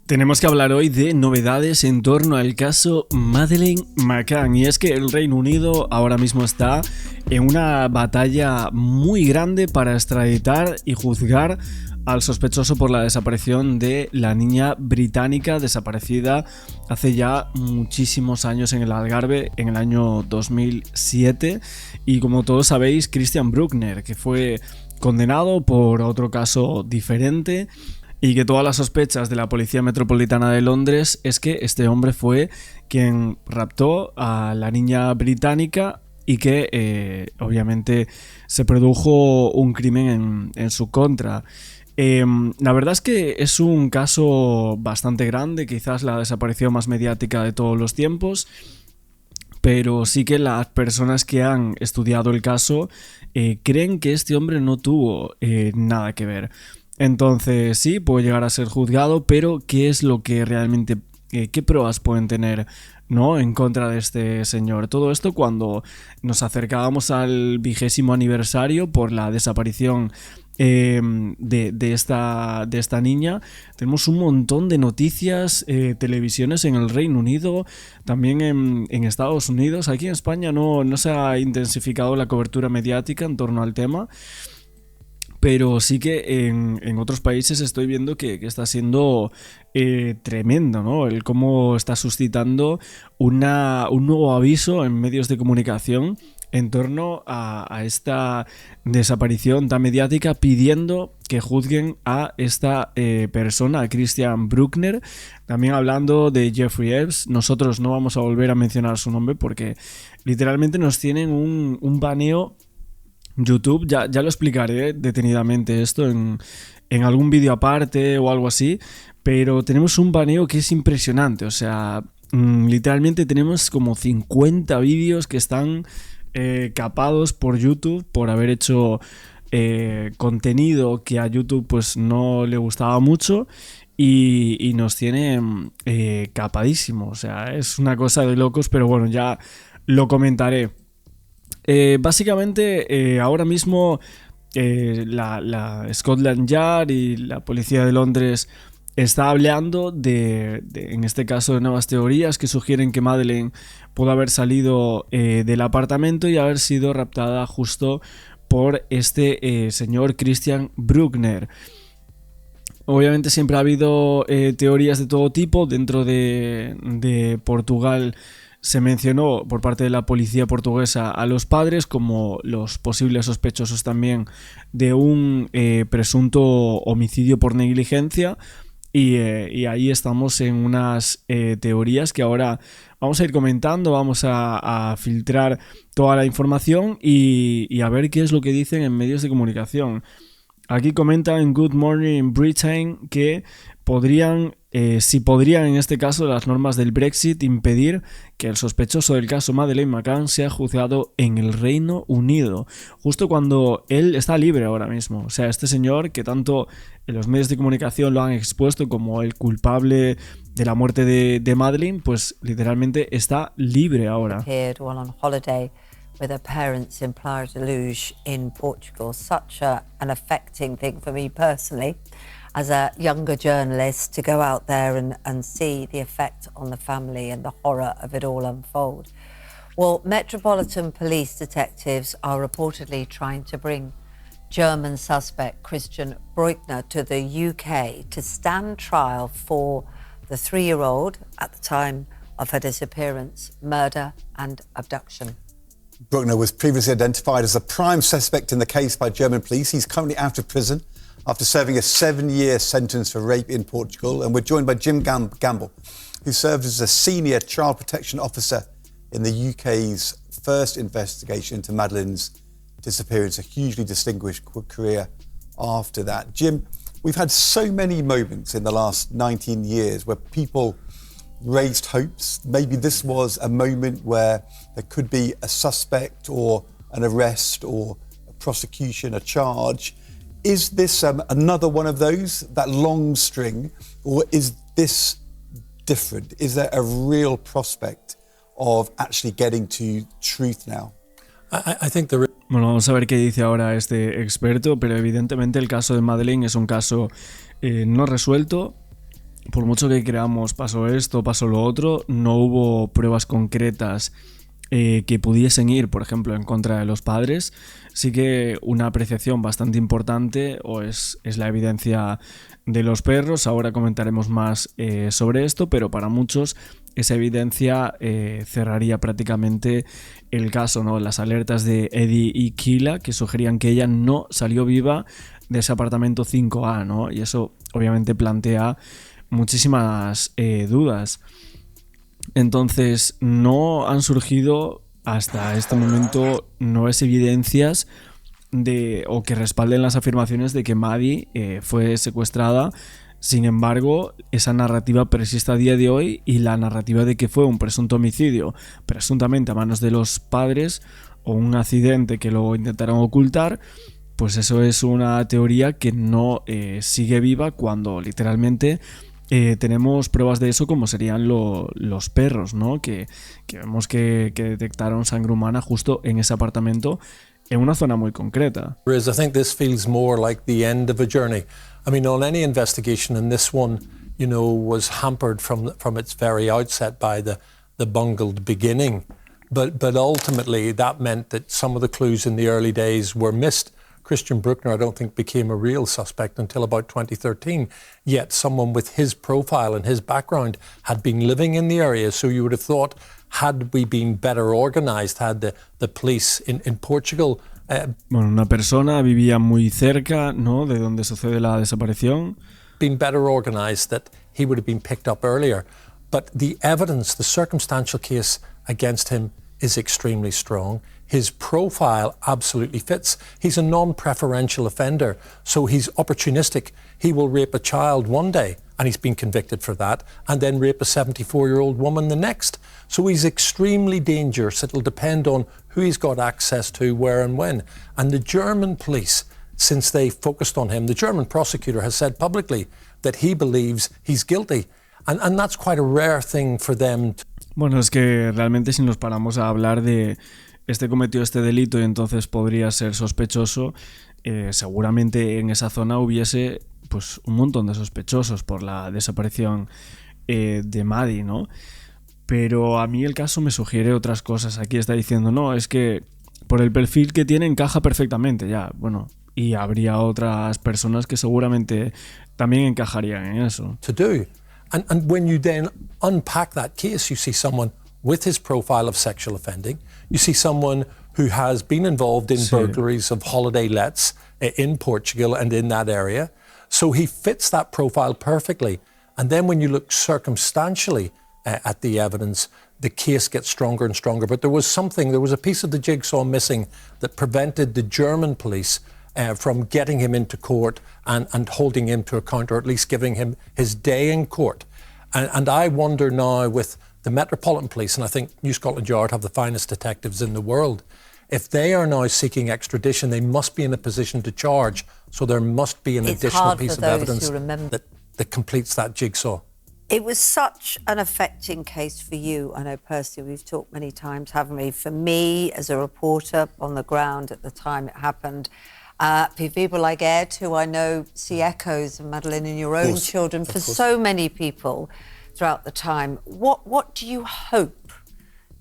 Tenemos que hablar hoy de novedades en torno al caso Madeleine McCann, y es que el Reino Unido ahora mismo está en una batalla muy grande para extraditar y juzgar al sospechoso por la desaparición de la niña británica desaparecida hace ya muchísimos años en el Algarve, en el año 2007, y como todos sabéis, Christian Bruckner, que fue condenado por otro caso diferente, y que todas las sospechas de la Policía Metropolitana de Londres es que este hombre fue quien raptó a la niña británica y que obviamente se produjo un crimen en su contra. La verdad es que es un caso bastante grande, quizás la desaparición más mediática de todos los tiempos, pero sí que las personas que han estudiado el caso creen que este hombre no tuvo nada que ver. Entonces sí, puede llegar a ser juzgado, pero ¿qué es lo que realmente, qué pruebas pueden tener, ¿no?, en contra de este señor? Todo esto cuando nos acercábamos al 20º aniversario por la desaparición de esta niña. Tenemos un montón de noticias, televisiones en el Reino Unido, también en Estados Unidos. Aquí en España no se ha intensificado la cobertura mediática en torno al tema, pero sí que en otros países estoy viendo que está siendo tremendo, ¿no? El cómo está suscitando un nuevo aviso en medios de comunicación en torno a esta desaparición tan mediática, pidiendo que juzguen a esta persona, a Christian Bruckner. También hablando de Jeffrey Epps. Nosotros no vamos a volver a mencionar su nombre porque literalmente nos tienen un baneo YouTube. Ya lo explicaré detenidamente esto en algún vídeo aparte o algo así, pero tenemos un baneo que es impresionante. O sea, literalmente tenemos como 50 vídeos que están capados por YouTube por haber hecho contenido que a YouTube pues no le gustaba mucho, y nos tiene capadísimo. O sea, es una cosa de locos, pero bueno, ya lo comentaré. Básicamente, ahora mismo la Scotland Yard y la Policía de Londres está hablando en este caso, de nuevas teorías que sugieren que Madeleine pudo haber salido del apartamento y haber sido raptada justo por este señor Christian Bruckner. Obviamente siempre ha habido teorías de todo tipo. Dentro de Portugal se mencionó por parte de la policía portuguesa a los padres como los posibles sospechosos también de un presunto homicidio por negligencia, y ahí estamos en unas teorías que ahora vamos a ir comentando. Vamos a filtrar toda la información y a ver qué es lo que dicen en medios de comunicación. Aquí comenta en Good Morning Britain que si podrían en este caso las normas del Brexit impedir que el sospechoso del caso Madeleine McCann sea juzgado en el Reino Unido, justo cuando él está libre ahora mismo. O sea, este señor que tanto en los medios de comunicación lo han expuesto como el culpable de la muerte de Madeleine, pues literalmente está libre ahora. With her parents in Praia de Luz in Portugal. Such an affecting thing for me personally as a younger journalist to go out there and see the effect on the family and the horror of it all unfold. Well, Metropolitan Police detectives are reportedly trying to bring German suspect Christian Bruckner to the UK to stand trial for the 3-year-old at the time of her disappearance, murder and abduction. Bruckner was previously identified as a prime suspect in the case by German police. He's currently out of prison after serving a 7-year sentence for rape in Portugal. And we're joined by Jim Gamble, who served as a senior child protection officer in the UK's first investigation into Madeleine's disappearance, a hugely distinguished career after that. Jim, we've had so many moments in the last 19 years where people raised hopes. Maybe this was a moment where there could be a suspect or an arrest or a prosecution, a charge. Is this another one of those, that long string, or is this different? Is there a real prospect of actually getting to truth now? I think there is. Bueno, vamos a ver qué dice ahora este experto, pero evidentemente el caso de Madeleine es un caso no resuelto. por mucho que creamos pasó esto, pasó lo otro, no hubo pruebas concretas que pudiesen ir, por ejemplo, en contra de los padres. Sí que una apreciación bastante importante es la evidencia de los perros. Ahora comentaremos más sobre esto, pero para muchos esa evidencia cerraría prácticamente el caso, ¿no? Las alertas de Eddie y Keila que sugerían que ella no salió viva de ese apartamento 5A, ¿no? Y eso obviamente plantea muchísimas dudas. Entonces no han surgido hasta este momento nuevas evidencias o que respalden las afirmaciones de que Maddie fue secuestrada. Sin embargo, esa narrativa persiste a día de hoy, y la narrativa de que fue un presunto homicidio, presuntamente a manos de los padres, o un accidente que lo intentaron ocultar, pues eso es una teoría que no sigue viva cuando literalmente tenemos pruebas de eso, como serían los perros, ¿no? Que vemos que detectaron sangre humana justo en ese apartamento, en una zona muy concreta. I think this feels more like the end of a journey. I mean, on any investigation, and this one, you know, was hampered from its very outset by the bungled beginning. But ultimately, that meant that some of the clues in the early days were missed. Christian Bruckner, I don't think, became a real suspect until about 2013. Yet someone with his profile and his background had been living in the area. So you would have thought, had we been better organised, had the police in Portugal... Bueno, una persona vivía muy cerca, ¿no?, de donde sucede la desaparición. Been better organised, that he would have been picked up earlier. But the evidence, the circumstantial case against him is extremely strong. His profile absolutely fits. He's a non-preferential offender, so he's opportunistic. He will rape a child one day, and he's been convicted for that, and then rape a 74-year-old woman the next. So he's extremely dangerous. It'll depend on who he's got access to, where and when. And the German police, since they focused on him, the German prosecutor has said publicly that he believes he's guilty. And that's quite a rare thing for them. Bueno, es que realmente si nos paramos a hablar de cometió este delito y entonces podría ser sospechoso, seguramente en esa zona hubiese pues un montón de sospechosos por la desaparición de Maddie, ¿no? Pero a mí el caso me sugiere otras cosas. Aquí está diciendo, no, es que por el perfil que tiene encaja perfectamente, ya, bueno, y habría otras personas que seguramente también encajarían en eso. To do. And when you then unpack that case, you see someone with his profile of sexual offending. You see someone who has been involved in burglaries of holiday lets in Portugal and in that area. So he fits that profile perfectly. And then when you look circumstantially at the evidence, the case gets stronger and stronger. But there was a piece of the jigsaw missing that prevented the German police from getting him into court and holding him to account, or at least giving him his day in court. And I wonder now with the Metropolitan Police, and I think New Scotland Yard have the finest detectives in the world, if they are now seeking extradition, they must be in a position to charge. So there must be an additional piece of evidence that completes that jigsaw. It was such an affecting case for you. I know personally we've talked many times, haven't we? For me, as a reporter on the ground at the time it happened, for people like Ed, who I know see echoes of Madeleine in your own children, for so many people throughout the time. What do you hope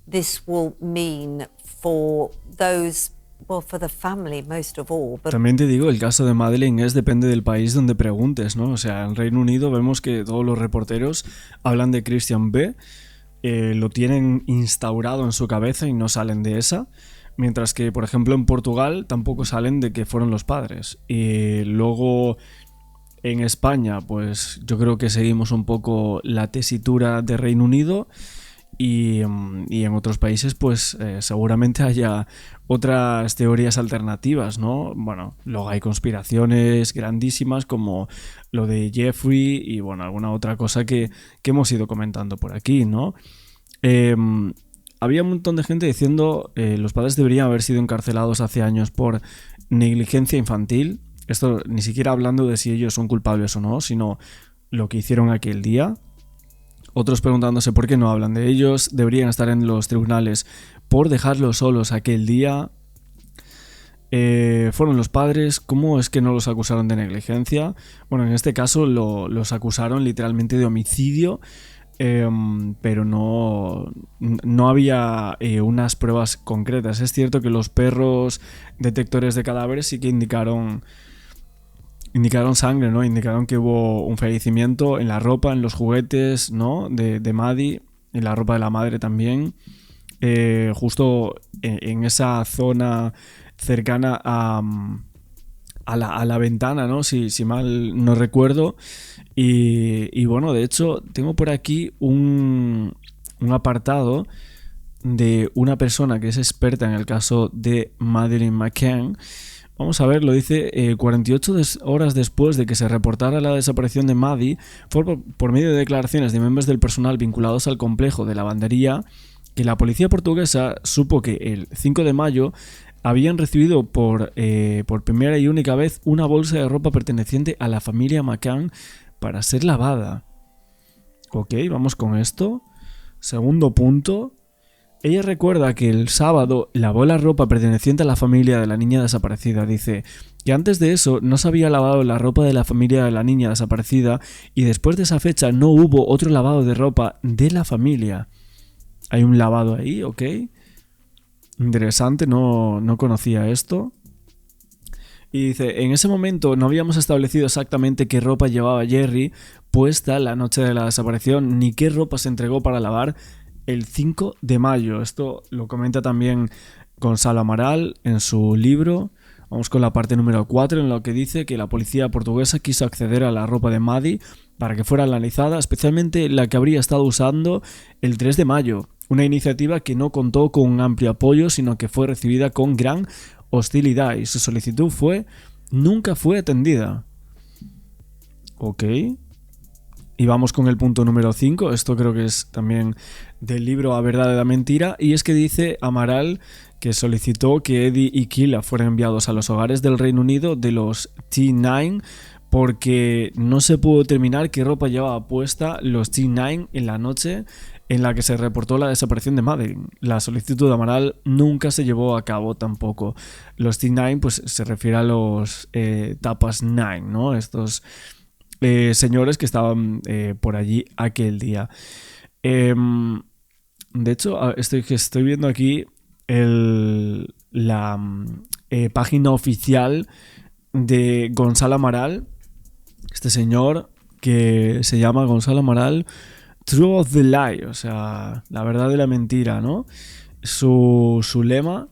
this will mean for those, well, for the family most of all? But... También te digo, el caso de Madeleine depende del país donde preguntes, ¿no? O sea, en Reino Unido vemos que todos los reporteros hablan de Christian B., lo tienen instaurado en su cabeza y no salen de esa. Mientras que, por ejemplo, en Portugal tampoco salen de que fueron los padres. Y luego en España, pues yo creo que seguimos un poco la tesitura de Reino Unido. Y en otros países, pues seguramente haya otras teorías alternativas, ¿no? Bueno, luego hay conspiraciones grandísimas como lo de Jeffrey y, bueno, alguna otra cosa que hemos ido comentando por aquí, ¿no? Había un montón de gente diciendo los padres deberían haber sido encarcelados hace años por negligencia infantil. Esto ni siquiera hablando de si ellos son culpables o no, sino lo que hicieron aquel día. Otros preguntándose por qué no hablan de ellos. Deberían estar en los tribunales por dejarlos solos aquel día. fueron los padres. ¿Cómo es que no los acusaron de negligencia? Bueno, en este caso los acusaron literalmente de homicidio, pero no había unas pruebas concretas. Es cierto que los perros detectores de cadáveres sí que indicaron sangre, ¿no? Indicaron que hubo un fallecimiento en la ropa, en los juguetes, ¿no? de Maddie, en la ropa de la madre también. Justo en esa zona cercana a la ventana, ¿no? Si mal no recuerdo. Y bueno, de hecho, tengo por aquí un apartado de una persona que es experta en el caso de Madeleine McCann. Vamos a ver, lo dice 48 horas después de que se reportara la desaparición de Maddie, fue por medio de declaraciones de miembros del personal vinculados al complejo de lavandería que la policía portuguesa supo que el 5 de mayo habían recibido por primera y única vez una bolsa de ropa perteneciente a la familia McCann para ser lavada. Ok, vamos con esto. Segundo punto. Ella recuerda que el sábado lavó la ropa perteneciente a la familia de la niña desaparecida. Dice que antes de eso no se había lavado la ropa de la familia de la niña desaparecida y después de esa fecha no hubo otro lavado de ropa de la familia. Hay un lavado ahí, ok. Interesante, no conocía esto. Y dice, en ese momento no habíamos establecido exactamente qué ropa llevaba Jerry puesta la noche de la desaparición, ni qué ropa se entregó para lavar el 5 de mayo. Esto lo comenta también Gonzalo Amaral en su libro. Vamos con la parte número 4, en lo que dice que la policía portuguesa quiso acceder a la ropa de Maddie para que fuera analizada, especialmente la que habría estado usando el 3 de mayo. Una iniciativa que no contó con un amplio apoyo, sino que fue recibida con gran hostilidad y su solicitud nunca fue atendida. Ok. Y vamos con el punto número 5. Esto creo que es también del libro A Verdad de la Mentira. Y es que dice Amaral que solicitó que Eddie y Kila fueran enviados a los hogares del Reino Unido de los T9 porque no se pudo determinar qué ropa llevaba puesta los T9 en la noche en la que se reportó la desaparición de Madeleine. La solicitud de Amaral nunca se llevó a cabo tampoco. Los T9 pues se refiere a los Tapas 9, ¿no? Estos señores que estaban por allí aquel día. De hecho, estoy viendo aquí la página oficial de Gonzalo Amaral. Este señor que se llama Gonzalo Amaral, Truth of the Lie, o sea, la verdad de la mentira, ¿no? Su lema.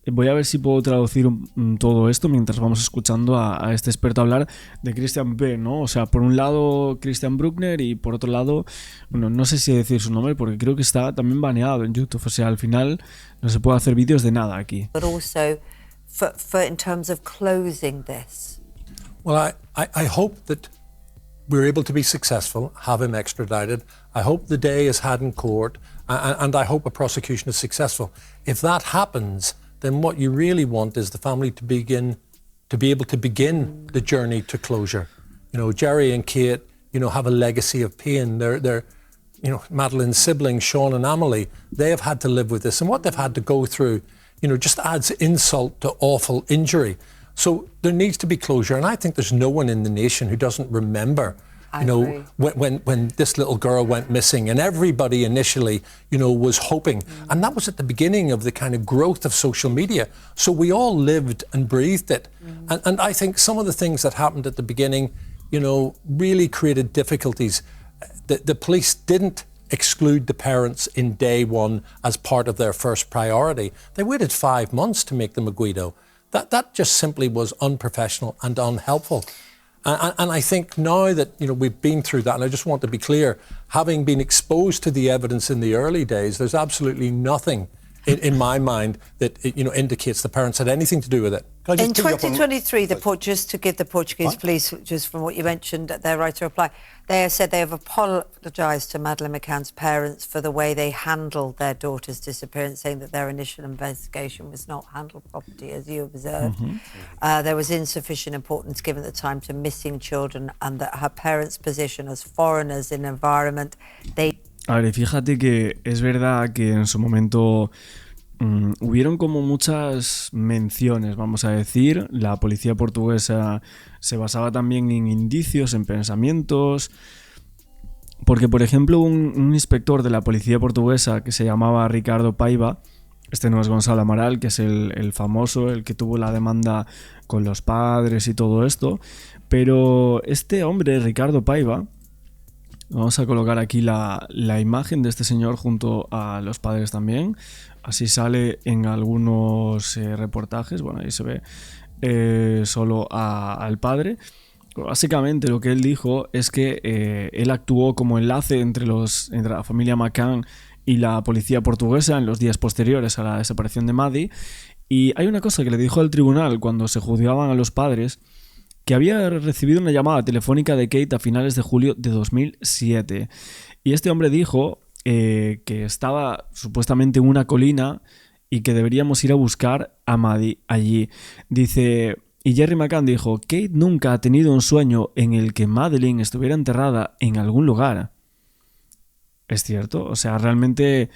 Voy a ver si puedo traducir todo esto mientras vamos escuchando a este experto hablar de Christian B, ¿no? O sea, por un lado Christian Bruckner y por otro lado, bueno, no sé si decir su nombre porque creo que está también baneado en YouTube. O sea, al final no se puede hacer vídeos de nada aquí. But also for in terms of closing this. Well, I hope that we're able to be successful, have him extradited. I hope the day is had in court, and I hope a prosecution is successful. If that happens, then what you really want is the family to be able to begin the journey to closure. You know, Jerry and Kate, you know, have a legacy of pain. They're you know, Madeleine's siblings, Sean and Amelie, they have had to live with this, and what they've had to go through, you know, just adds insult to awful injury. So there needs to be closure, and I think there's no one in the nation who doesn't remember, you know, when this little girl went missing, and everybody initially, you know, was hoping, and that was at the beginning of the kind of growth of social media. So we all lived and breathed it, and I think some of the things that happened at the beginning, you know, really created difficulties. The police didn't exclude the parents in day one as part of their first priority. They waited 5 months to make them a Guido. That just simply was unprofessional and unhelpful. And I think now that, you know, we've been through that, and I just want to be clear, having been exposed to the evidence in the early days, there's absolutely nothing in my mind that, you know, indicates the parents had anything to do with it. In 2023, just to give the Portuguese police, just from what you mentioned, their right to reply, they have said they have apologised to Madeleine McCann's parents for the way they handled their daughter's disappearance, saying that their initial investigation was not handled properly, as you observed. There was insufficient importance given at the time to missing children, and that her parents' position as foreigners in an environment they... A ver, fíjate que es verdad que en su momento hubieron como muchas menciones, vamos a decir. La policía portuguesa se basaba también en indicios, en pensamientos. Porque, por ejemplo, un inspector de la policía portuguesa que se llamaba Ricardo Paiva, este no es Gonzalo Amaral, que es el famoso, el que tuvo la demanda con los padres y todo esto, pero este hombre, Ricardo Paiva, vamos a colocar aquí la imagen de este señor junto a los padres también, así sale en algunos reportajes, bueno, ahí se ve solo al padre. Básicamente lo que él dijo es que él actuó como enlace entre la familia McCann y la policía portuguesa en los días posteriores a la desaparición de Maddie. Y hay una cosa que le dijo al tribunal cuando se juzgaban a los padres, que había recibido una llamada telefónica de Kate a finales de julio de 2007. Y este hombre dijo que estaba supuestamente en una colina y que deberíamos ir a buscar a Maddie allí. Dice... Y Jerry McCann dijo, Kate nunca ha tenido un sueño en el que Madeleine estuviera enterrada en algún lugar. Es cierto, o sea, realmente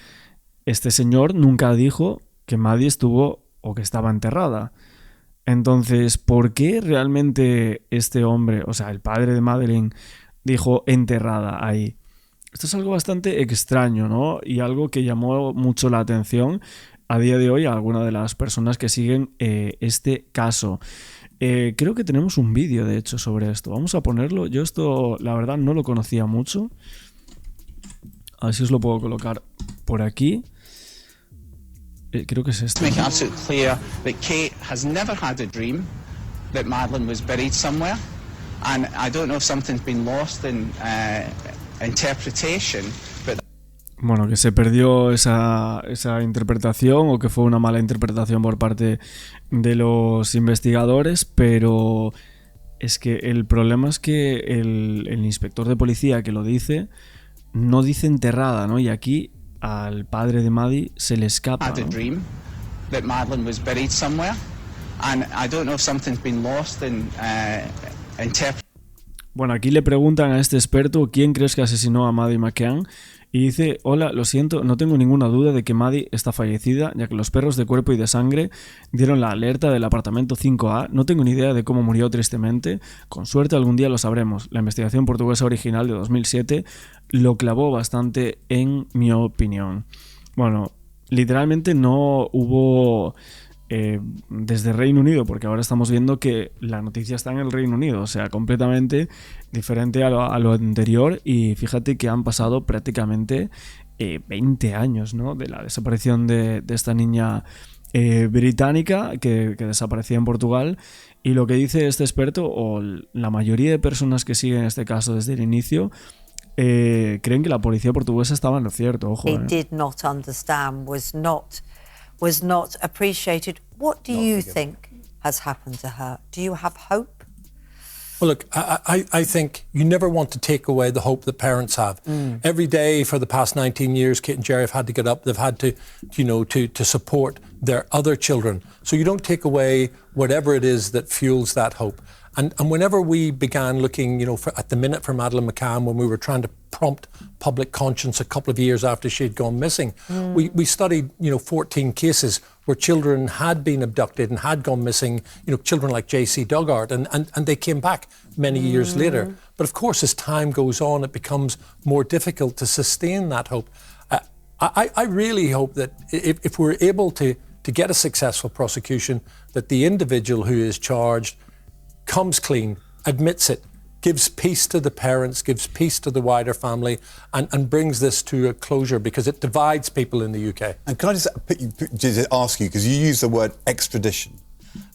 este señor nunca dijo que Maddie estuvo o que estaba enterrada. Entonces, ¿por qué realmente este hombre, o sea, el padre de Madeleine, dijo enterrada ahí? Esto es algo bastante extraño, ¿no? Y algo que llamó mucho la atención a día de hoy a algunas de las personas que siguen este caso. Creo que tenemos un vídeo, de hecho, sobre esto. Vamos a ponerlo. Yo esto, la verdad, no lo conocía mucho. A ver si os lo puedo colocar por aquí. Creo que es este. Make it absolutely clear that Kate has never had a dream that Madeleine was buried somewhere, and I don't know if something's been lost in interpretation, but bueno, que se perdió esa interpretación o que fue una mala interpretación por parte de los investigadores, pero es que el problema es que el inspector de policía que lo dice, no dice enterrada, ¿no? Y aquí al padre de Maddie se le escapa, had a ¿no? dream that Madeleine was buried somewhere, and I don't know if something's been lost in interpretation. Bueno, aquí le preguntan a este experto quién crees que asesinó a Maddie McCann y dice, hola, lo siento, no tengo ninguna duda de que Maddie está fallecida, ya que los perros de cuerpo y de sangre dieron la alerta del apartamento 5A, no tengo ni idea de cómo murió tristemente, con suerte algún día lo sabremos. La investigación portuguesa original de 2007 lo clavó bastante en mi opinión. Bueno, literalmente no hubo... desde Reino Unido, porque ahora estamos viendo que la noticia está en el Reino Unido, o sea, completamente diferente a lo anterior, y fíjate que han pasado prácticamente 20 años, ¿no?, de la desaparición de esta niña británica que desaparecía en Portugal, y lo que dice este experto, o la mayoría de personas que siguen este caso desde el inicio, creen que la policía portuguesa estaba en lo cierto, ojo. He did not understand, was not appreciated. What do you think has happened to her? Do you have hope? Well, look, I think you never want to take away the hope that parents have. Every day for the past 19 years, Kate and Jerry have had to get up. They've had to, to support their other children. So you don't take away whatever it is that fuels that hope. And whenever we began looking, at the minute for Madeleine McCann, when we were trying to prompt public conscience a couple of years after she had gone missing, we studied, 14 cases where children had been abducted and had gone missing, children like J.C. Duggart, and they came back many years later. But of course, as time goes on, it becomes more difficult to sustain that hope. I really hope that if we're able to get a successful prosecution, that the individual who is charged comes clean, admits it, gives peace to the parents, gives peace to the wider family, and brings this to a closure, because it divides people in the UK. And can I just ask you, because you use the word extradition,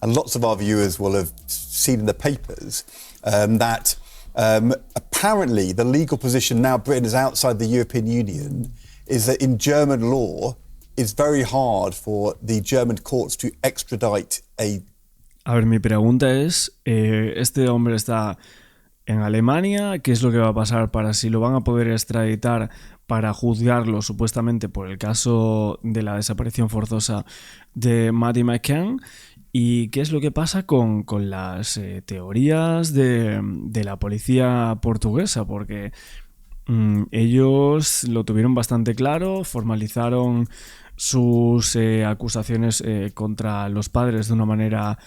and lots of our viewers will have seen in the papers that apparently the legal position now Britain is outside the European Union is that in German law it's very hard for the German courts to extradite a... A ver, mi pregunta es, este hombre está en Alemania, ¿qué es lo que va a pasar para si lo van a poder extraditar para juzgarlo supuestamente por el caso de la desaparición forzosa de Maddie McCann? ¿Y qué es lo que pasa con las teorías de la policía portuguesa? Porque ellos lo tuvieron bastante claro, formalizaron sus acusaciones contra los padres de una manera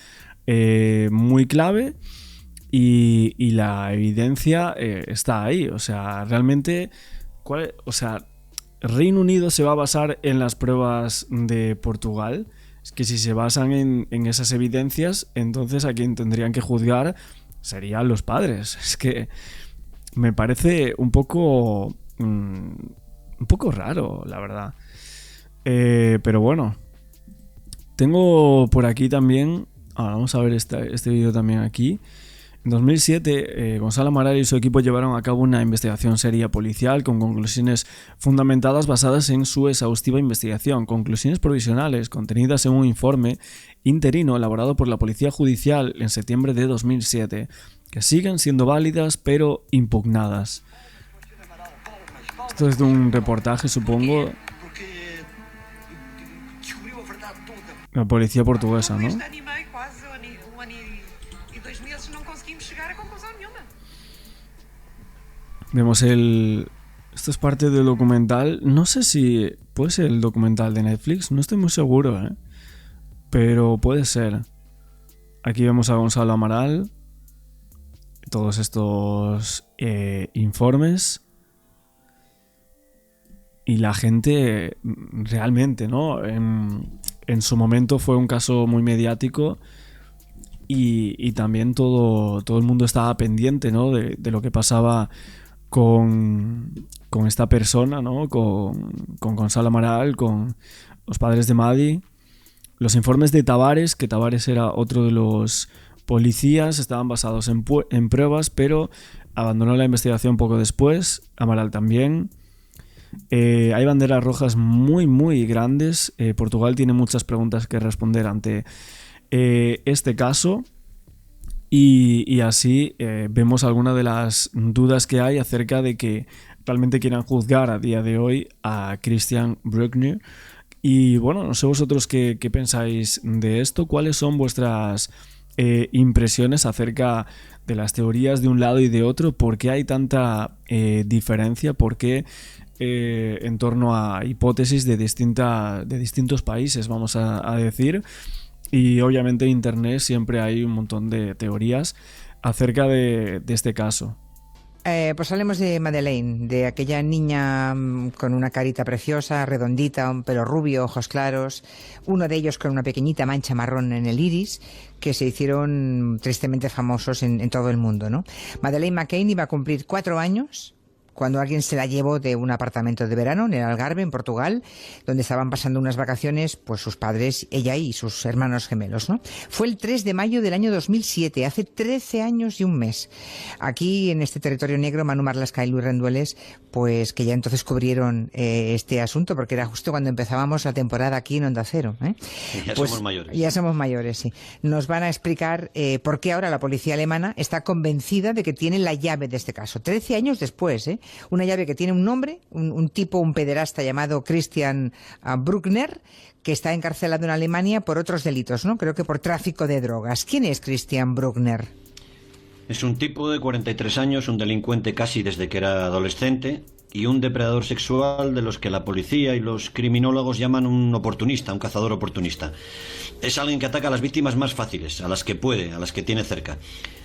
muy clave y la evidencia está ahí. O sea, realmente, ¿Reino Unido se va a basar en las pruebas de Portugal? Es que si se basan en esas evidencias, entonces a quien tendrían que juzgar serían los padres. Es que me parece un poco raro, la verdad. Pero bueno, tengo por aquí también, vamos a ver este vídeo también aquí. En 2007, Gonzalo Amaral y su equipo llevaron a cabo una investigación seria policial con conclusiones fundamentadas basadas en su exhaustiva investigación, conclusiones provisionales contenidas en un informe interino elaborado por la Policía Judicial en septiembre de 2007, que siguen siendo válidas pero impugnadas. Esto es de un reportaje, supongo, la policía portuguesa, ¿no? Vemos esto es parte del documental. No sé si puede ser el documental de Netflix. No estoy muy seguro, pero puede ser. Aquí vemos a Gonzalo Amaral. Todos estos informes. Y la gente realmente, ¿no? En su momento fue un caso muy mediático. Y también todo el mundo estaba pendiente, ¿no? De lo que pasaba con esta persona, ¿no? Con Gonzalo Amaral, con los padres de Madi. Los informes de Tavares, que Tavares era otro de los policías, estaban basados en pruebas, pero abandonó la investigación poco después. Amaral también. Hay banderas rojas muy, muy grandes. Portugal tiene muchas preguntas que responder ante este caso. Y así vemos algunas de las dudas que hay acerca de que realmente quieran juzgar a día de hoy a Christian Bruckner. Y bueno, no sé vosotros qué pensáis de esto, cuáles son vuestras impresiones acerca de las teorías de un lado y de otro, por qué hay tanta diferencia, por qué en torno a hipótesis de distintos países, vamos a decir. Y obviamente en internet siempre hay un montón de teorías acerca de este caso. Pues hablemos de Madeleine, de aquella niña con una carita preciosa, redondita, un pelo rubio, ojos claros, uno de ellos con una pequeñita mancha marrón en el iris, que se hicieron tristemente famosos en todo el mundo, ¿no? Madeleine McCann iba a cumplir 4 años cuando alguien se la llevó de un apartamento de verano en el Algarve, en Portugal, donde estaban pasando unas vacaciones, pues sus padres, ella y sus hermanos gemelos, ¿no? Fue el 3 de mayo del año 2007, hace 13 años y un mes. Aquí, en este territorio negro, Manu Marlasca y Luis Rendueles, pues que ya entonces cubrieron este asunto, porque era justo cuando empezábamos la temporada aquí en Onda Cero. Ya pues, somos mayores. Ya somos mayores, sí. Nos van a explicar por qué ahora la policía alemana está convencida de que tiene la llave de este caso. 13 años después, una llave que tiene un nombre, un tipo, un pederasta llamado Christian Bruckner, que está encarcelado en Alemania por otros delitos, ¿no? Creo que por tráfico de drogas. ¿Quién es Christian Bruckner? Es un tipo de 43 años, un delincuente casi desde que era adolescente y un depredador sexual de los que la policía y los criminólogos llaman un oportunista, un cazador oportunista. Es alguien que ataca a las víctimas más fáciles, a las que puede, a las que tiene cerca.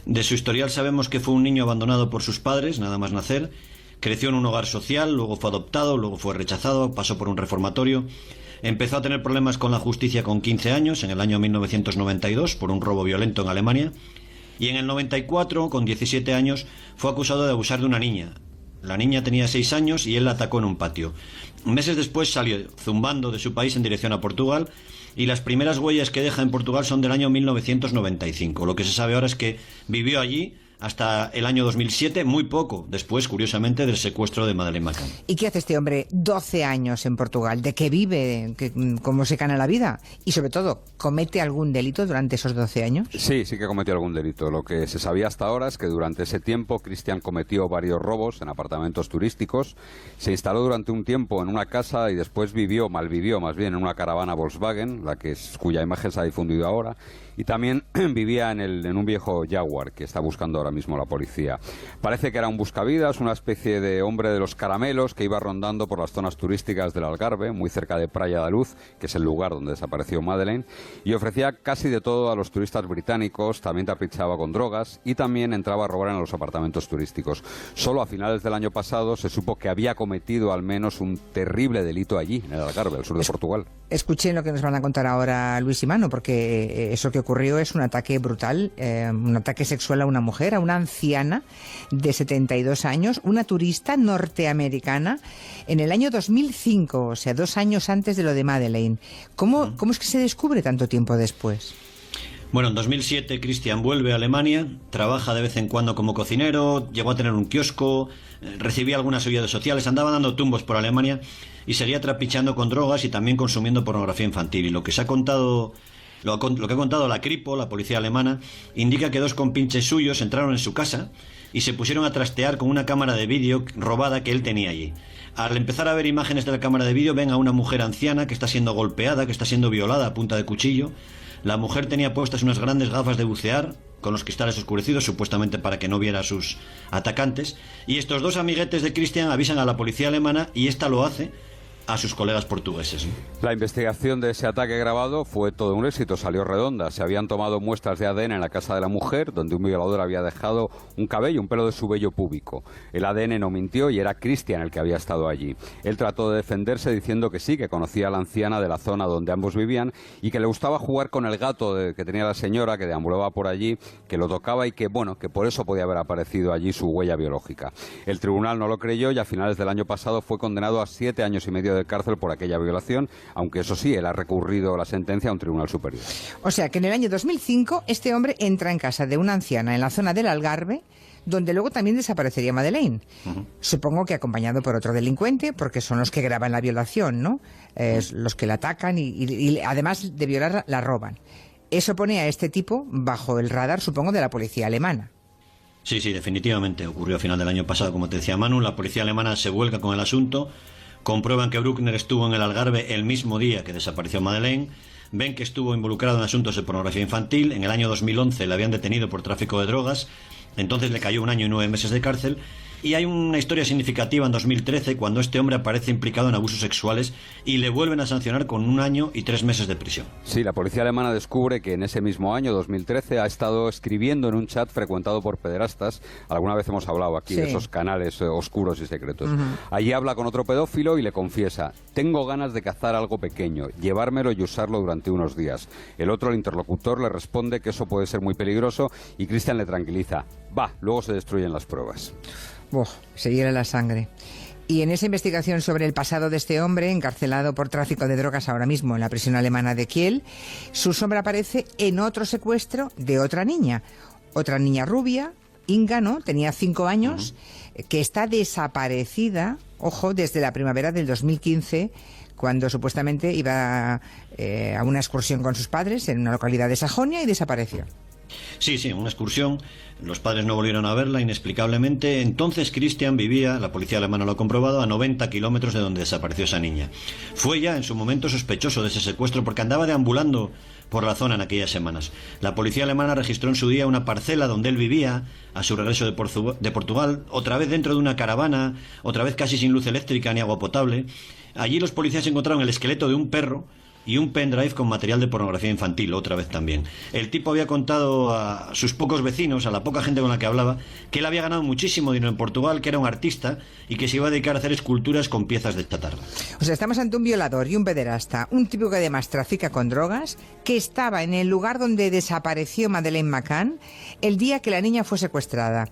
De su historial sabemos que fue un niño abandonado por sus padres, nada más nacer. Creció en un hogar social, luego fue adoptado, luego fue rechazado, pasó por un reformatorio. Empezó a tener problemas con la justicia con 15 años, en el año 1992, por un robo violento en Alemania. Y en el 94, con 17 años, fue acusado de abusar de una niña. La niña tenía 6 años y él la atacó en un patio. Meses después salió zumbando de su país en dirección a Portugal y las primeras huellas que deja en Portugal son del año 1995. Lo que se sabe ahora es que vivió allí hasta el año 2007, muy poco después, curiosamente, del secuestro de Madeleine McCann. ¿Y qué hace este hombre 12 años en Portugal? ¿De qué vive? ¿Cómo se gana la vida? Y sobre todo, ¿comete algún delito durante esos 12 años? Sí que cometió algún delito. Lo que se sabía hasta ahora es que durante ese tiempo Christian cometió varios robos en apartamentos turísticos, se instaló durante un tiempo en una casa y después malvivió más bien en una caravana Volkswagen, cuya imagen se ha difundido ahora, y también vivía en un viejo Jaguar que está buscando ahora ahora mismo la policía. Parece que era un buscavidas, una especie de hombre de los caramelos que iba rondando por las zonas turísticas del Algarve, muy cerca de Praia da Luz, que es el lugar donde desapareció Madeleine, y ofrecía casi de todo a los turistas británicos, también caprichaba con drogas y también entraba a robar en los apartamentos turísticos. Solo a finales del año pasado se supo que había cometido al menos un terrible delito allí, en el Algarve, al sur de Portugal. Escuchen lo que nos van a contar ahora Luis y Manu, porque eso que ocurrió es un ataque brutal, un ataque sexual a una mujer, a una anciana de 72 años, una turista norteamericana, en el año 2005, o sea, 2 años antes de lo de Madeleine. ¿Cómo es que se descubre tanto tiempo después? Bueno, en 2007 Christian vuelve a Alemania, trabaja de vez en cuando como cocinero, llegó a tener un kiosco, recibía algunas ayudas sociales, andaba dando tumbos por Alemania y seguía trapichando con drogas y también consumiendo pornografía infantil. Y lo que se ha contado, lo que ha contado la Kripo, la policía alemana, indica que 2 compinches suyos entraron en su casa y se pusieron a trastear con una cámara de vídeo robada que él tenía allí. Al empezar a ver imágenes de la cámara de vídeo, ven a una mujer anciana que está siendo golpeada, que está siendo violada a punta de cuchillo. La mujer tenía puestas unas grandes gafas de bucear con los cristales oscurecidos, supuestamente para que no viera a sus atacantes. Y estos 2 amiguetes de Christian avisan a la policía alemana y esta lo hace a sus colegas portugueses. La investigación de ese ataque grabado fue todo un éxito, salió redonda. Se habían tomado muestras de ADN en la casa de la mujer, donde un violador había dejado un cabello, un pelo de su vello púbico. El ADN no mintió y era Christian el que había estado allí. Él trató de defenderse diciendo que sí, que conocía a la anciana de la zona donde ambos vivían y que le gustaba jugar con el gato que tenía la señora, que deambulaba por allí, que lo tocaba y que, bueno, que por eso podía haber aparecido allí su huella biológica. El tribunal no lo creyó y a finales del año pasado fue condenado a 7 años y medio de cárcel por aquella violación, aunque eso sí, él ha recurrido la sentencia a un tribunal superior. O sea que en el año 2005 este hombre entra en casa de una anciana en la zona del Algarve, donde luego también desaparecería Madeleine. Supongo que acompañado por otro delincuente, porque son los que graban la violación, ¿no? Los que la atacan y además de violar la roban. Eso pone a este tipo bajo el radar, supongo, de la policía alemana. Sí, definitivamente. Ocurrió a final del año pasado, como te decía Manu. La policía alemana se vuelca con el asunto. Comprueban que Bruckner estuvo en el Algarve el mismo día que desapareció Madeleine. Ven que estuvo involucrado en asuntos de pornografía infantil. En el año 2011 le habían detenido por tráfico de drogas. Entonces le cayó 1 año y 9 meses de cárcel. Y hay una historia significativa en 2013 cuando este hombre aparece implicado en abusos sexuales y le vuelven a sancionar con 1 año y 3 meses de prisión. Sí, la policía alemana descubre que en ese mismo año, 2013, ha estado escribiendo en un chat frecuentado por pederastas. Alguna vez hemos hablado aquí de esos canales oscuros y secretos. Allí habla con otro pedófilo y le confiesa: tengo ganas de cazar algo pequeño, llevármelo y usarlo durante unos días. El otro, el interlocutor, le responde que eso puede ser muy peligroso y Christian le tranquiliza: va, luego se destruyen las pruebas. Se hiela la sangre. Y en esa investigación sobre el pasado de este hombre, encarcelado por tráfico de drogas ahora mismo en la prisión alemana de Kiel, su sombra aparece en otro secuestro de otra niña rubia, Inga, ¿no? Tenía 5 años, que está desaparecida, ojo, desde la primavera del 2015, cuando supuestamente iba a una excursión con sus padres en una localidad de Sajonia y desapareció. Sí, una excursión. Los padres no volvieron a verla inexplicablemente. Entonces Christian vivía, la policía alemana lo ha comprobado, a 90 kilómetros de donde desapareció esa niña. Fue ya en su momento sospechoso de ese secuestro porque andaba deambulando por la zona en aquellas semanas. La policía alemana registró en su día una parcela donde él vivía a su regreso de Portugal, otra vez dentro de una caravana, otra vez casi sin luz eléctrica ni agua potable. Allí los policías encontraron el esqueleto de un perro y un pendrive con material de pornografía infantil, otra vez también. El tipo había contado a sus pocos vecinos, a la poca gente con la que hablaba, que él había ganado muchísimo dinero en Portugal, que era un artista y que se iba a dedicar a hacer esculturas con piezas de chatarra. O sea, estamos ante un violador y un pederasta, un tipo que además trafica con drogas, que estaba en el lugar donde desapareció Madeleine McCann el día que la niña fue secuestrada.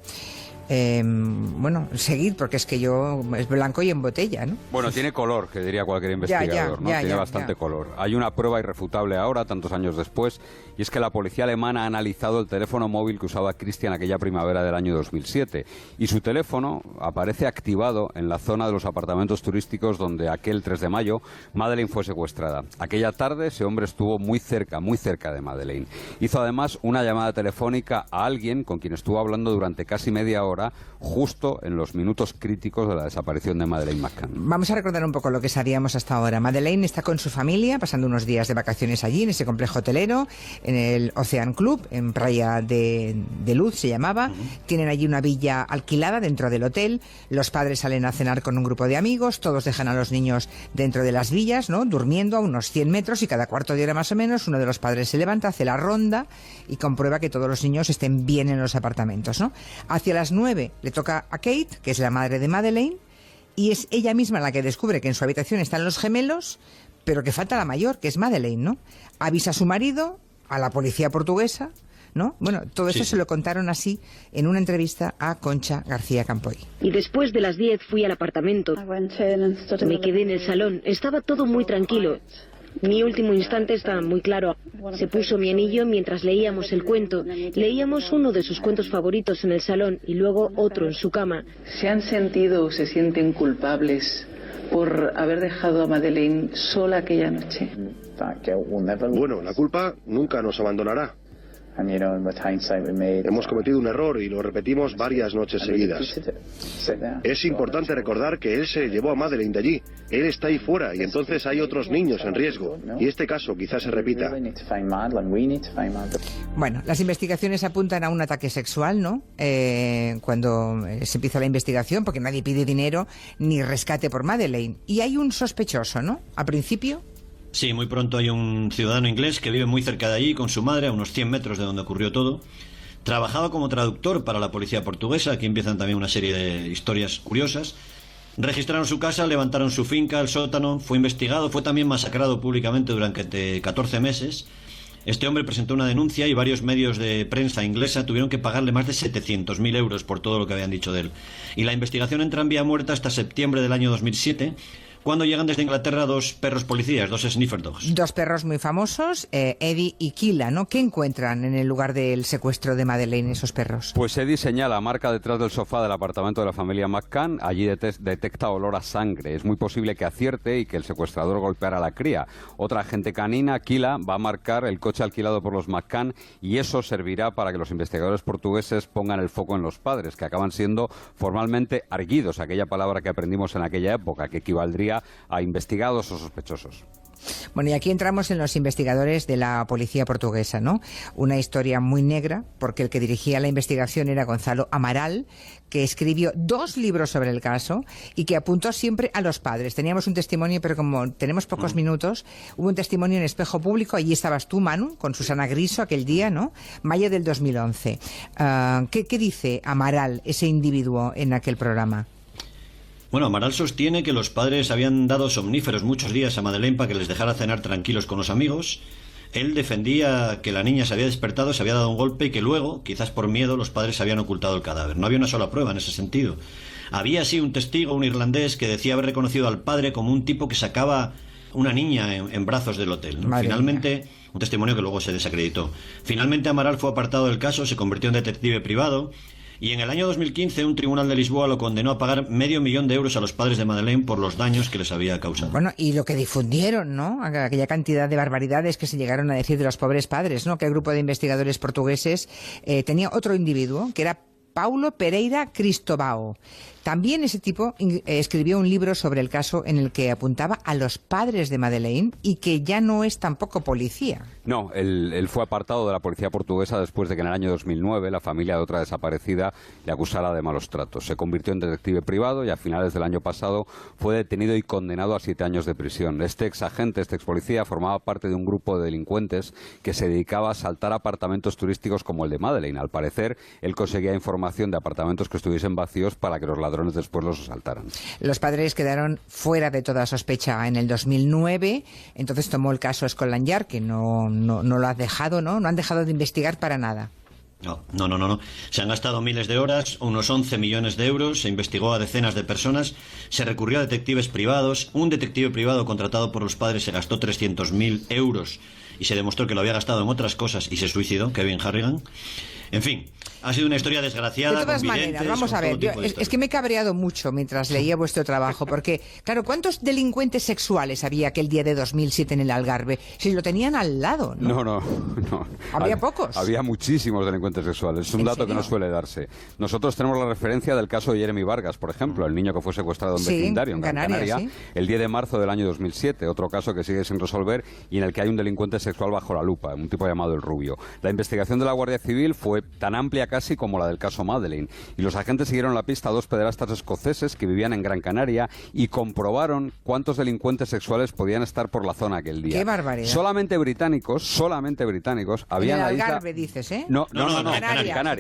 Seguid, porque es que es blanco y en botella, ¿no? Bueno, tiene color, que diría cualquier investigador, ¿no? Tiene bastante color. Hay una prueba irrefutable ahora, tantos años después, y es que la policía alemana ha analizado el teléfono móvil que usaba Christian aquella primavera del año 2007, y su teléfono aparece activado en la zona de los apartamentos turísticos donde aquel 3 de mayo Madeleine fue secuestrada. Aquella tarde ese hombre estuvo muy cerca de Madeleine. Hizo además una llamada telefónica a alguien con quien estuvo hablando durante casi media hora ahora, justo en los minutos críticos de la desaparición de Madeleine McCann. Vamos a recordar un poco lo que sabíamos hasta ahora. Madeleine está con su familia, pasando unos días de vacaciones allí, en ese complejo hotelero, en el Ocean Club, en Playa de Luz se llamaba. Tienen allí una villa alquilada dentro del hotel. Los padres salen a cenar con un grupo de amigos, todos dejan a los niños dentro de las villas, ¿no?, durmiendo a unos 100 metros, y cada cuarto de hora más o menos uno de los padres se levanta, hace la ronda y comprueba que todos los niños estén bien en los apartamentos, ¿no? Hacia las 9 le toca a Kate, que es la madre de Madeleine, y es ella misma la que descubre que en su habitación están los gemelos, pero que falta la mayor, que es Madeleine, ¿no? Avisa a su marido, a la policía portuguesa, ¿no? Bueno, todo eso se lo contaron así en una entrevista a Concha García Campoy. Y después de las 10 fui al apartamento. Me quedé en el salón. Estaba todo muy tranquilo. Mi último instante estaba muy claro. Se puso mi anillo mientras leíamos el cuento. Leíamos uno de sus cuentos favoritos en el salón y luego otro en su cama. ¿Se han sentido o se sienten culpables por haber dejado a Madeleine sola aquella noche? Bueno, la culpa nunca nos abandonará. Hemos cometido un error y lo repetimos varias noches seguidas. Es importante recordar que él se llevó a Madeleine de allí. Él está ahí fuera y entonces hay otros niños en riesgo. Y este caso quizás se repita. Bueno, las investigaciones apuntan a un ataque sexual, ¿no? Cuando se empieza la investigación, porque nadie pide dinero ni rescate por Madeleine. Y hay un sospechoso, ¿no? A principio... Sí, muy pronto hay un ciudadano inglés que vive muy cerca de allí con su madre, a unos 100 metros de donde ocurrió todo. Trabajaba como traductor para la policía portuguesa. Aquí empiezan también una serie de historias curiosas. Registraron su casa, levantaron su finca, el sótano. Fue investigado, fue también masacrado públicamente durante 14 meses. Este hombre presentó una denuncia y varios medios de prensa inglesa tuvieron que pagarle más de 700.000 euros por todo lo que habían dicho de él. Y la investigación entra en vía muerta hasta septiembre del año 2007, cuando llegan desde Inglaterra dos perros policías, dos sniffer dogs. Dos perros muy famosos, Eddie y Kila, ¿no? ¿Qué encuentran en el lugar del secuestro de Madeleine esos perros? Pues Eddie señala marca detrás del sofá del apartamento de la familia McCann. Allí detecta olor a sangre. Es muy posible que acierte y que el secuestrador golpeara a la cría. Otra agente canina, Kila, va a marcar el coche alquilado por los McCann y eso servirá para que los investigadores portugueses pongan el foco en los padres, que acaban siendo formalmente arguidos, aquella palabra que aprendimos en aquella época, que equivaldría a investigados o sospechosos. Bueno, y aquí entramos en los investigadores de la policía portuguesa, ¿no? Una historia muy negra, porque el que dirigía la investigación era Gonzalo Amaral, que escribió 2 libros sobre el caso y que apuntó siempre a los padres. Teníamos un testimonio, pero como tenemos pocos minutos, hubo un testimonio en Espejo Público. Allí estabas tú, Manu, con Susana Griso aquel día, ¿no? Mayo del 2011. ¿Qué dice Amaral, ese individuo, en aquel programa? Bueno, Amaral sostiene que los padres habían dado somníferos muchos días a Madeleine para que les dejara cenar tranquilos con los amigos. Él defendía que la niña se había despertado, se había dado un golpe y que luego, quizás por miedo, los padres habían ocultado el cadáver. No había una sola prueba en ese sentido. Había sí un testigo, un irlandés, que decía haber reconocido al padre como un tipo que sacaba una niña en brazos del hotel, ¿no? Finalmente, un testimonio que luego se desacreditó. Finalmente Amaral fue apartado del caso, se convirtió en detective privado. Y en el año 2015 un tribunal de Lisboa lo condenó a pagar $500,000 a los padres de Madeleine por los daños que les había causado. Bueno, y lo que difundieron, ¿no? Aquella cantidad de barbaridades que se llegaron a decir de los pobres padres, ¿no? Que el grupo de investigadores portugueses tenía otro individuo, que era Paulo Pereira Cristóvão. También ese tipo escribió un libro sobre el caso en el que apuntaba a los padres de Madeleine y que ya no es tampoco policía. No, él fue apartado de la policía portuguesa después de que en el año 2009 la familia de otra desaparecida le acusara de malos tratos. Se convirtió en detective privado y a finales del año pasado fue detenido y condenado a 7 años de prisión. Este ex policía, formaba parte de un grupo de delincuentes que se dedicaba a asaltar apartamentos turísticos como el de Madeleine. Al parecer, él conseguía información de apartamentos que estuviesen vacíos para que los ladrones después los asaltaran. Los padres quedaron fuera de toda sospecha en el 2009, entonces tomó el caso Scotland Yard, que no lo ha dejado, ¿no? No han dejado de investigar para nada. No. Se han gastado miles de horas, unos 11 millones de euros, se investigó a decenas de personas, se recurrió a detectives privados, un detective privado contratado por los padres se gastó 300.000 euros y se demostró que lo había gastado en otras cosas y se suicidó, Kevin Harrigan. En fin, Ha sido una historia desgraciada. De todas con maneras, videntes, vamos a con ver, todo tipo de es que me he cabreado mucho mientras leía vuestro trabajo, porque, claro, ¿cuántos delincuentes sexuales había aquel día de 2007 en el Algarve? Si lo tenían al lado, ¿no? No. ¿Había pocos? Había muchísimos delincuentes sexuales. Es un dato que no suele darse. Nosotros tenemos la referencia del caso de Jeremy Vargas, por ejemplo, el niño que fue secuestrado en vecindario, en Gran Canaria, el 10 de marzo del año 2007. Otro caso que sigue sin resolver y en el que hay un delincuente sexual bajo la lupa, un tipo llamado El Rubio. La investigación de la Guardia Civil fue tan amplia casi como la del caso Madeleine, y los agentes siguieron la pista a dos pederastas escoceses que vivían en Gran Canaria y comprobaron cuántos delincuentes sexuales podían estar por la zona aquel día. ¡Qué barbaridad! Solamente británicos había en la el isla... Algarve, dices, ¿eh? No, en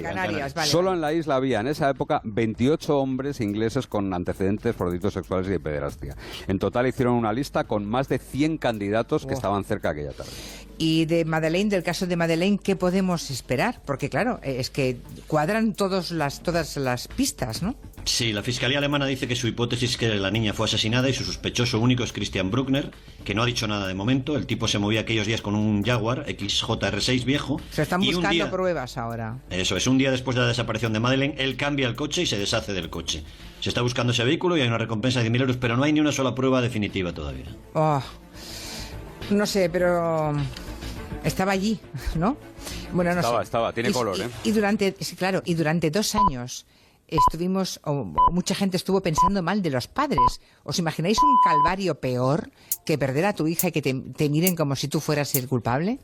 Canarias. Vale. Solo en la isla había en esa época 28 hombres ingleses con antecedentes por delitos sexuales y de pederastia. En total hicieron una lista con más de 100 candidatos que estaban cerca aquella tarde. Y de Madeleine, del caso de Madeleine, ¿qué podemos esperar? Porque claro, es que cuadran todas las pistas, ¿no? Sí, la Fiscalía alemana dice que su hipótesis es que la niña fue asesinada y su sospechoso único es Christian Bruckner, que no ha dicho nada de momento. El tipo se movía aquellos días con un Jaguar XJR6 viejo. Se están buscando pruebas ahora. Eso es, un día después de la desaparición de Madeleine, él cambia el coche y se deshace del coche. Se está buscando ese vehículo y hay una recompensa de 10.000 euros, pero no hay ni una sola prueba definitiva todavía. No sé, pero estaba allí, ¿no? Bueno, no estaba, tiene color, ¿eh? Y durante 2 años mucha gente estuvo pensando mal de los padres. ¿Os imagináis un calvario peor que perder a tu hija y que te miren como si tú fueras el culpable?